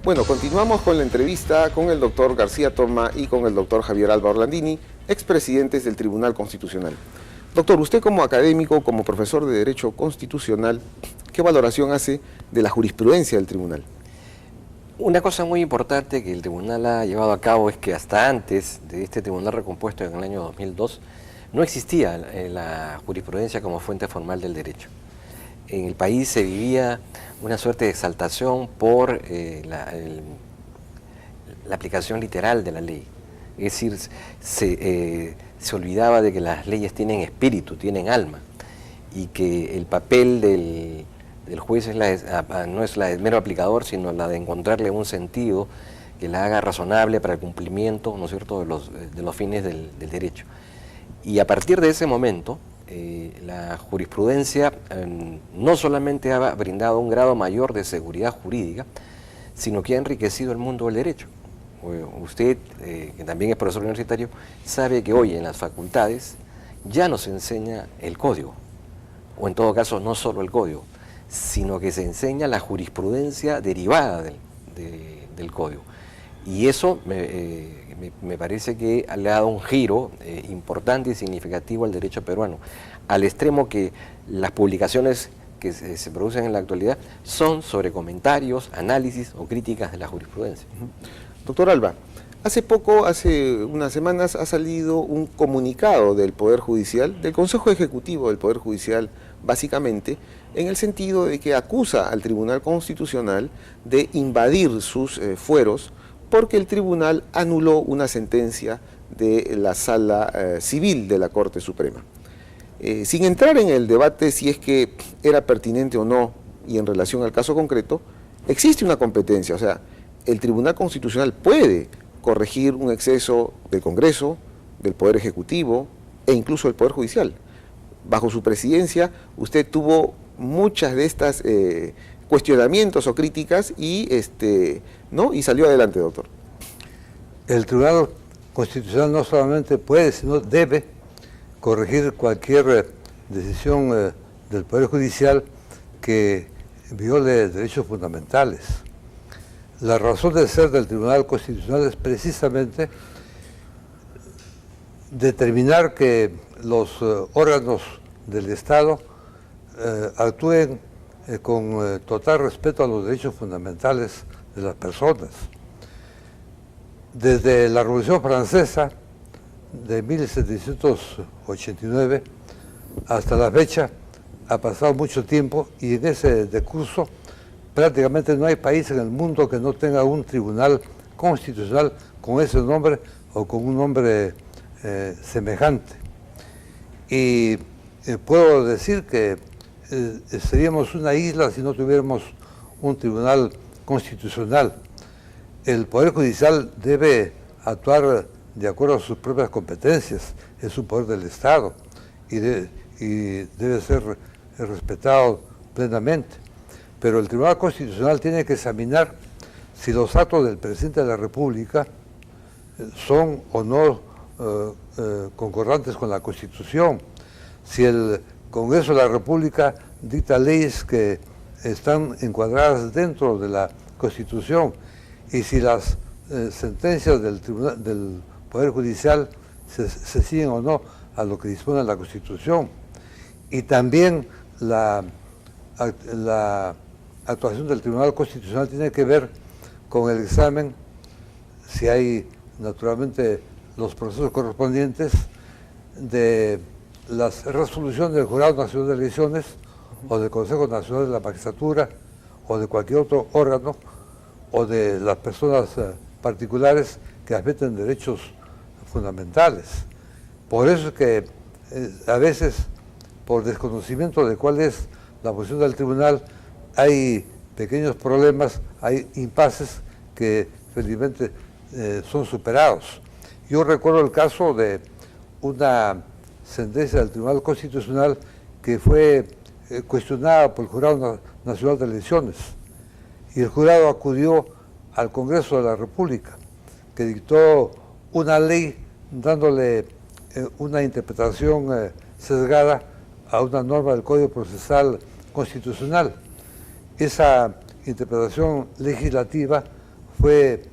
Bueno, continuamos con la entrevista con el doctor García Toma y con el doctor Javier Alba Orlandini, expresidentes del Tribunal Constitucional. Doctor, usted como académico, como profesor de Derecho Constitucional, ¿qué valoración hace de la jurisprudencia del Tribunal? Una cosa muy importante que el Tribunal ha llevado a cabo es que hasta antes de este Tribunal recompuesto en el año 2002, no existía la jurisprudencia como fuente formal del derecho. En el país se vivía una suerte de exaltación por la aplicación literal de la ley. Es decir, se olvidaba de que las leyes tienen espíritu, tienen alma, y que el papel del juez no es la de mero aplicador, sino la de encontrarle un sentido que la haga razonable para el cumplimiento, ¿no es cierto?, de los fines del derecho. Y a partir de ese momento, la jurisprudencia no solamente ha brindado un grado mayor de seguridad jurídica, sino que ha enriquecido el mundo del derecho. Usted, que también es profesor universitario, sabe que hoy en las facultades ya no se enseña el código, o en todo caso no solo el código, sino que se enseña la jurisprudencia derivada del código. Y eso me parece que le ha dado un giro importante y significativo al derecho peruano, al extremo que las publicaciones que se producen en la actualidad son sobre comentarios, análisis o críticas de la jurisprudencia. Doctor Alba, hace unas semanas, ha salido un comunicado del Poder Judicial, del Consejo Ejecutivo del Poder Judicial, básicamente, en el sentido de que acusa al Tribunal Constitucional de invadir sus fueros, porque el tribunal anuló una sentencia de la Sala Civil de la Corte Suprema. Sin entrar en el debate si es que era pertinente o no, y en relación al caso concreto, existe una competencia, o sea, el Tribunal Constitucional puede corregir un exceso del Congreso, del Poder Ejecutivo e incluso del Poder Judicial. Bajo su presidencia, usted tuvo muchas de estas cuestionamientos o críticas y salió adelante, doctor. El Tribunal Constitucional no solamente puede, sino debe corregir cualquier decisión del Poder Judicial que viole derechos fundamentales. La razón de ser del Tribunal Constitucional es precisamente determinar que los órganos del Estado actúen con total respeto a los derechos fundamentales de las personas. Desde la Revolución Francesa de 1789 hasta la fecha ha pasado mucho tiempo y en ese decurso prácticamente no hay país en el mundo que no tenga un tribunal constitucional con ese nombre o con un nombre semejante. Y puedo decir que seríamos una isla si no tuviéramos un tribunal constitucional. El Poder Judicial debe actuar de acuerdo a sus propias competencias, es un poder del Estado y debe ser respetado plenamente. Pero el Tribunal Constitucional tiene que examinar si los actos del Presidente de la República son o no concordantes con la Constitución, si el Congreso de la República dicta leyes que están encuadradas dentro de la Constitución y si las sentencias del Poder Judicial se siguen o no a lo que dispone la Constitución. Y también la actuación del Tribunal Constitucional tiene que ver con el examen, si hay naturalmente los procesos correspondientes, de las resoluciones del Jurado Nacional de Elecciones o del Consejo Nacional de la Magistratura o de cualquier otro órgano o de las personas particulares que afecten derechos fundamentales. Por eso es que a veces, por desconocimiento de cuál es la posición del tribunal, hay pequeños problemas, hay impases que felizmente son superados. Yo recuerdo el caso de una sentencia del Tribunal Constitucional que fue cuestionada por el Jurado Nacional de Elecciones y el jurado acudió al Congreso de la República, que dictó una ley dándole una interpretación sesgada a una norma del Código Procesal Constitucional. Esa interpretación legislativa fue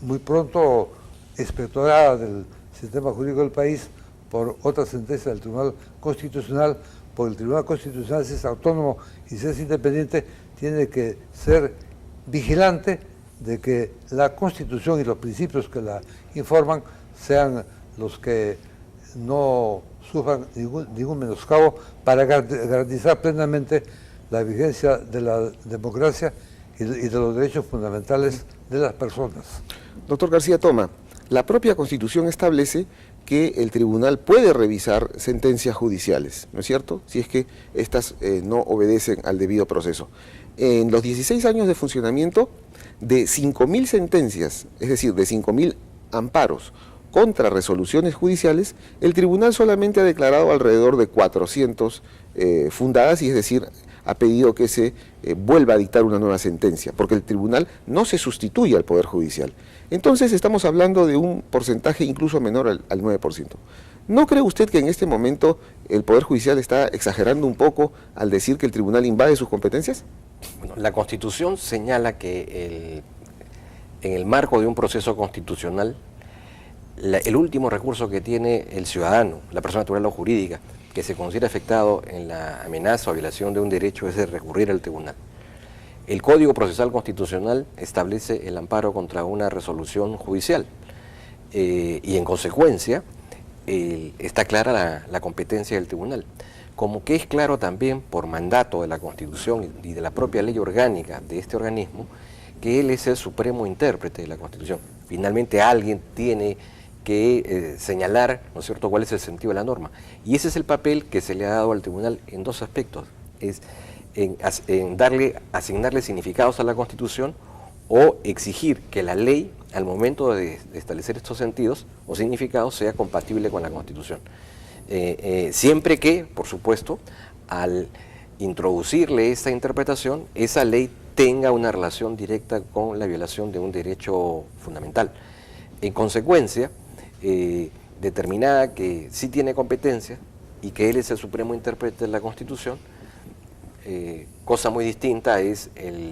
muy pronto expectorada del sistema jurídico del país por otra sentencia del Tribunal Constitucional, porque el Tribunal Constitucional, si es autónomo y si es independiente, tiene que ser vigilante de que la Constitución y los principios que la informan sean los que no sufran ningún menoscabo para garantizar plenamente la vigencia de la democracia y de los derechos fundamentales de las personas. Doctor García Toma, la propia Constitución establece que el tribunal puede revisar sentencias judiciales, ¿no es cierto?, si es que éstas no obedecen al debido proceso. En los 16 años de funcionamiento, de 5.000 sentencias, es decir, de 5.000 amparos contra resoluciones judiciales, el tribunal solamente ha declarado alrededor de 400 fundadas, y es decir, ha pedido que se vuelva a dictar una nueva sentencia, porque el tribunal no se sustituye al Poder Judicial. Entonces estamos hablando de un porcentaje incluso menor al 9%. ¿No cree usted que en este momento el Poder Judicial está exagerando un poco al decir que el tribunal invade sus competencias? Bueno, la Constitución señala que en el marco de un proceso constitucional, el último recurso que tiene el ciudadano, la persona natural o jurídica, que se considera afectado en la amenaza o violación de un derecho, es de recurrir al tribunal. El Código Procesal Constitucional establece el amparo contra una resolución judicial y en consecuencia está clara la competencia del tribunal. Como que es claro también por mandato de la Constitución y de la propia ley orgánica de este organismo que él es el supremo intérprete de la Constitución. Finalmente alguien tiene que señalar, ¿no es cierto?, cuál es el sentido de la norma. Y ese es el papel que se le ha dado al tribunal en dos aspectos, es en asignarle significados a la Constitución o exigir que la ley, al momento de establecer estos sentidos o significados, sea compatible con la Constitución. Siempre que, por supuesto, al introducirle esta interpretación, esa ley tenga una relación directa con la violación de un derecho fundamental. En consecuencia, determinada que sí tiene competencia y que él es el supremo intérprete de la Constitución, cosa muy distinta es,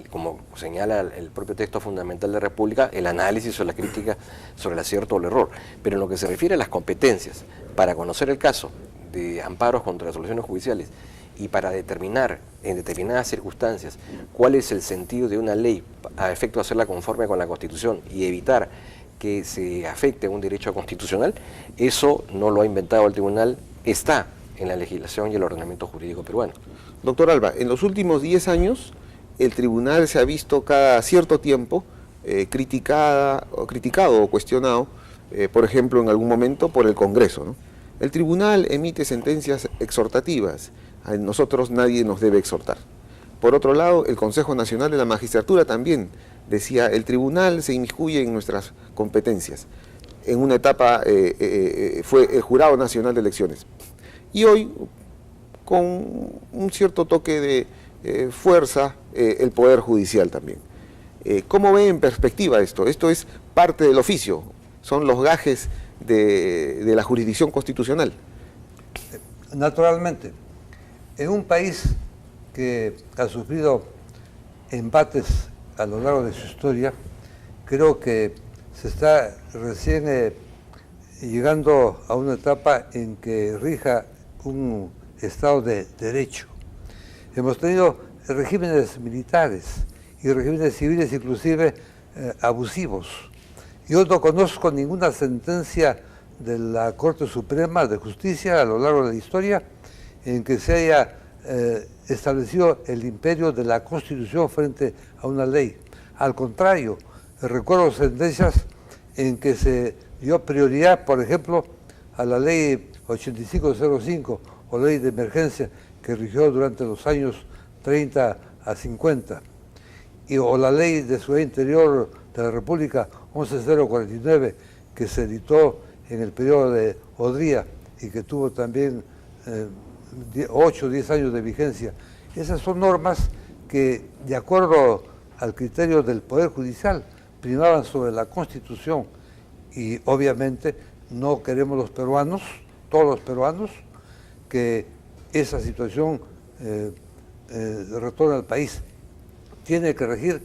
como señala el propio texto fundamental de la República, el análisis o la crítica sobre el acierto o el error. Pero en lo que se refiere a las competencias, para conocer el caso de amparos contra resoluciones judiciales y para determinar en determinadas circunstancias cuál es el sentido de una ley a efecto de hacerla conforme con la Constitución y evitar que se afecte un derecho constitucional, eso no lo ha inventado el tribunal, está en la legislación y el ordenamiento jurídico peruano. Doctor Alba, en los últimos 10 años el tribunal se ha visto cada cierto tiempo criticado o cuestionado, por ejemplo, en algún momento por el Congreso, ¿no? El tribunal emite sentencias exhortativas, a nosotros nadie nos debe exhortar. Por otro lado, el Consejo Nacional de la Magistratura también decía, el tribunal se inmiscuye en nuestras competencias. En una etapa fue el Jurado Nacional de Elecciones. Y hoy, con un cierto toque de fuerza, el Poder Judicial también. ¿Cómo ve en perspectiva esto? Esto es parte del oficio, son los gajes de la jurisdicción constitucional. Naturalmente, en un país que ha sufrido embates a lo largo de su historia, creo que se está recién llegando a una etapa en que rija un Estado de Derecho. Hemos tenido regímenes militares y regímenes civiles inclusive abusivos. Yo no conozco ninguna sentencia de la Corte Suprema de Justicia a lo largo de la historia en que se haya establecido el imperio de la Constitución frente a una ley. Al contrario, recuerdo sentencias en que se dio prioridad, por ejemplo, a la ley 8505 o ley de emergencia que rigió durante los años 30 a 50, o la ley de seguridad interior de la República 11049 que se editó en el periodo de Odría y que tuvo también 8 o 10 años de vigencia. Esas son normas que, de acuerdo al criterio del Poder Judicial, primaban sobre la Constitución, y obviamente no queremos los peruanos, todos los peruanos, que esa situación retorne al país. Tiene que regir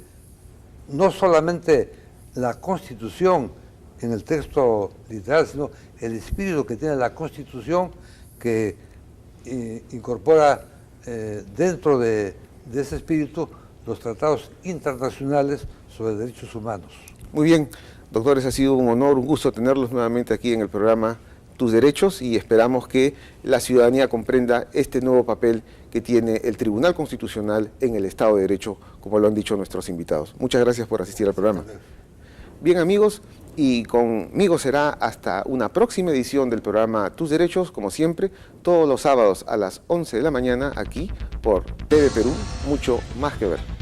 no solamente la Constitución en el texto literal, sino el espíritu que tiene la Constitución que incorpora dentro de ese espíritu los tratados internacionales sobre derechos humanos. Muy bien, doctores, ha sido un honor, un gusto tenerlos nuevamente aquí en el programa Tus Derechos y esperamos que la ciudadanía comprenda este nuevo papel que tiene el Tribunal Constitucional en el Estado de Derecho, como lo han dicho nuestros invitados. Muchas gracias por asistir al programa. Bien, amigos, y conmigo será hasta una próxima edición del programa Tus Derechos, como siempre, todos los sábados a las 11 de la mañana aquí por TV Perú, mucho más que ver.